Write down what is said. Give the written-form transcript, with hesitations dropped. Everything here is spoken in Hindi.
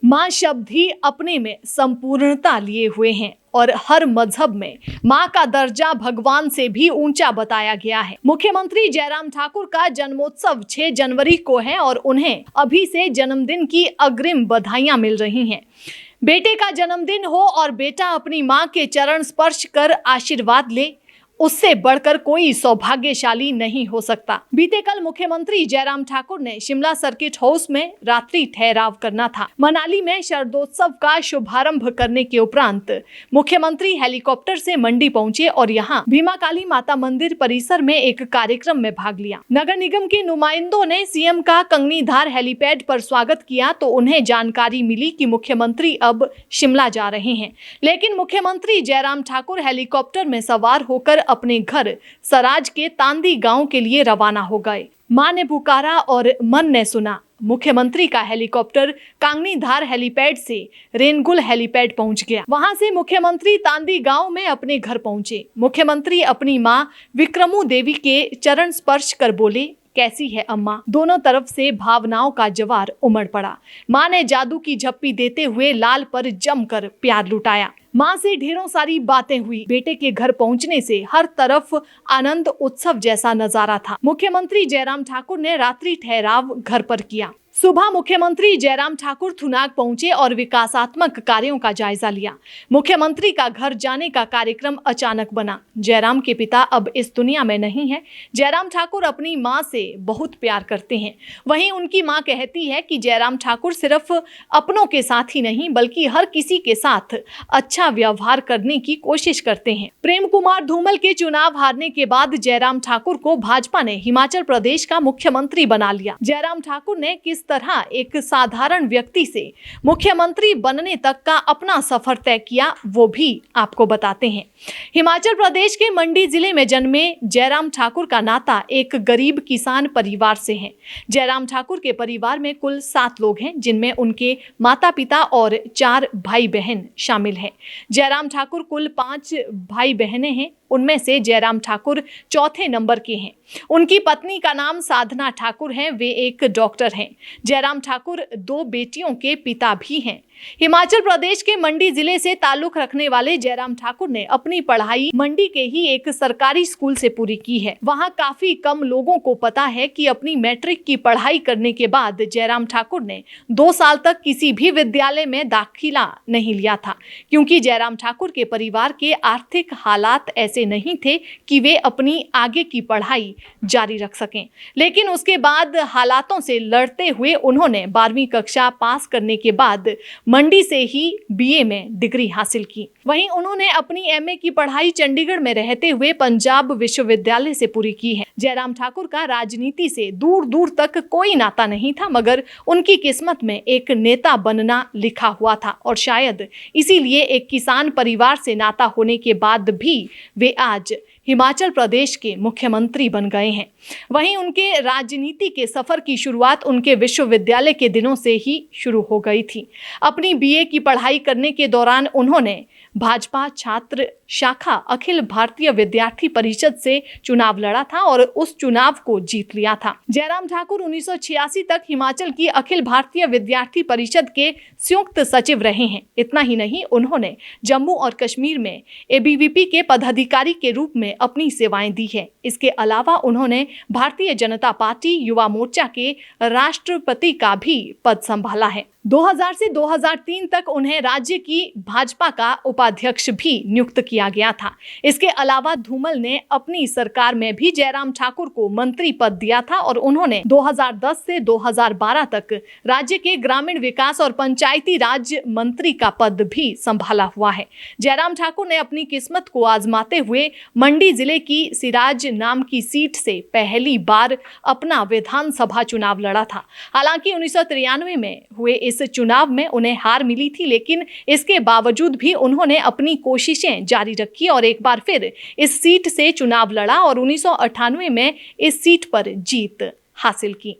माँ शब्द ही अपने में संपूर्णता लिए हुए हैं और हर मजहब में माँ का दर्जा भगवान से भी ऊंचा बताया गया है। मुख्यमंत्री जयराम ठाकुर का जन्मोत्सव 6 जनवरी को है और उन्हें अभी से जन्मदिन की अग्रिम बधाइयां मिल रही हैं। बेटे का जन्मदिन हो और बेटा अपनी माँ के चरण स्पर्श कर आशीर्वाद ले, उससे बढ़कर कोई सौभाग्यशाली नहीं हो सकता। बीते कल मुख्यमंत्री जयराम ठाकुर ने शिमला सर्किट हाउस में रात्रि ठहराव करना था। मनाली में शरदोत्सव का शुभारंभ करने के उपरांत मुख्यमंत्री हेलीकॉप्टर से मंडी पहुंचे और यहां भीमा काली माता मंदिर परिसर में एक कार्यक्रम में भाग लिया। नगर निगम के नुमाइंदों ने सीएम का कंगनीधार हेलीपैड पर स्वागत किया तो उन्हें जानकारी मिली कि मुख्यमंत्री अब शिमला जा रहे हैं, लेकिन मुख्यमंत्री जयराम ठाकुर हेलीकॉप्टर में सवार होकर अपने घर सराज के तांदी गांव के लिए रवाना हो गए। मां ने पुकारा और मन ने सुना। मुख्यमंत्री का हेलीकॉप्टर कांगनीधार हेलीपैड से रेनगुल हेलीपैड पहुंच गया। वहां से मुख्यमंत्री तांदी गांव में अपने घर पहुंचे। मुख्यमंत्री अपनी मां विक्रमू देवी के चरण स्पर्श कर बोले, कैसी है अम्मा? दोनों तरफ से भावनाओं का ज्वार उमड़ पड़ा। मां ने जादू की झप्पी देते हुए लाल पर जमकर प्यार लुटाया। मां से ढेरों सारी बातें हुई। बेटे के घर पहुंचने से हर तरफ आनंद उत्सव जैसा नजारा था। मुख्यमंत्री जयराम ठाकुर ने रात्रि ठहराव घर पर किया। सुबह मुख्यमंत्री जयराम ठाकुर थुनाग पहुंचे और विकासात्मक कार्यों का जायजा लिया। मुख्यमंत्री का घर जाने का कार्यक्रम अचानक बना। जयराम के पिता अब इस दुनिया में नहीं है। जयराम ठाकुर अपनी मां से बहुत प्यार करते हैं। वहीं उनकी मां कहती है कि जयराम ठाकुर सिर्फ अपनों के साथ ही नहीं बल्कि हर किसी के साथ अच्छा व्यवहार करने की कोशिश करते हैं। प्रेम कुमार धूमल के चुनाव हारने के बाद जयराम ठाकुर को भाजपा ने हिमाचल प्रदेश का मुख्यमंत्री बना लिया। जयराम ठाकुर ने किस तरह एक साधारण व्यक्ति से मुख्यमंत्री बनने तक का अपना सफर तय किया, वो भी आपको बताते हैं। हिमाचल प्रदेश के मंडी जिले में जन्मे जयराम ठाकुर का नाता एक गरीब किसान परिवार से है। जयराम ठाकुर के परिवार में कुल 7 लोग हैं, जिनमें उनके माता पिता और 4 भाई बहन शामिल हैं। जयराम ठाकुर कुल 5 भाई बहनें हैं। उनमें से जयराम ठाकुर चौथे नंबर के हैं। उनकी पत्नी का नाम साधना ठाकुर है। वे एक डॉक्टर हैं। जयराम ठाकुर 2 बेटियों के पिता भी हैं। हिमाचल प्रदेश के मंडी जिले से ताल्लुक रखने वाले जयराम ठाकुर ने अपनी पढ़ाई मंडी के ही एक सरकारी स्कूल से पूरी की है। वहां काफी कम लोगों को पता है कि अपनी मैट्रिक की पढ़ाई करने के बाद जयराम ठाकुर ने 2 साल तक किसी भी विद्यालय में दाखिला नहीं लिया था, क्योंकि जयराम ठाकुर के परिवार के आर्थिक हालात ऐसे नहीं थे कि वे अपनी आगे की पढ़ाई जारी रख सकें। लेकिन उसके बाद हालातों से लड़ते हुए उन्होंने 12वीं कक्षा पास करने के बाद मंडी से ही बीए में डिग्री हासिल की। वहीं उन्होंने अपनी एमए की पढ़ाई चंडीगढ़ में रहते हुए पंजाब विश्वविद्यालय से पूरी की है। जयराम ठाकुर का राजनीति से दूर दूर तक कोई नाता नहीं था, मगर उनकी किस्मत में एक नेता बनना लिखा हुआ था और शायद इसीलिए एक किसान परिवार से नाता होने के बाद भी वे आज हिमाचल प्रदेश के मुख्यमंत्री बन गए हैं। वहीं उनके राजनीति के सफर की शुरुआत उनके विश्वविद्यालय के दिनों से ही शुरू हो गई थी। अपनी बीए की पढ़ाई करने के दौरान उन्होंने भाजपा छात्र शाखा अखिल भारतीय विद्यार्थी परिषद से चुनाव लड़ा था और उस चुनाव को जीत लिया था। जयराम ठाकुर 1986 तक हिमाचल की अखिल भारतीय विद्यार्थी परिषद के संयुक्त सचिव रहे हैं। इतना ही नहीं, उन्होंने जम्मू और कश्मीर में एबीवीपी के पदाधिकारी के रूप में अपनी सेवाएं दी है। इसके अलावा उन्होंने भारतीय जनता पार्टी युवा मोर्चा के राष्ट्रपति का भी पद संभाला है। 2000 से 2003 तक उन्हें राज्य की भाजपा का उपाध्यक्ष भी नियुक्त किया गया था। इसके अलावा धूमल ने अपनी सरकार में भी जयराम ठाकुर को मंत्री पद दिया था और उन्होंने 2010 से 2012 तक राज्य के ग्रामीण विकास और पंचायती राज मंत्री का पद भी संभाला हुआ है। जयराम ठाकुर ने अपनी किस्मत को आजमाते हुए मंडी जिले की सिराज नाम की सीट से पहली बार अपना विधानसभा चुनाव लड़ा था। हालांकि 1993 में हुए इस चुनाव में उन्हें हार मिली थी, लेकिन इसके बावजूद भी उन्होंने अपनी कोशिशें जारी रखी और एक बार फिर इस सीट से चुनाव लड़ा और 1998 में इस सीट पर जीत हासिल की।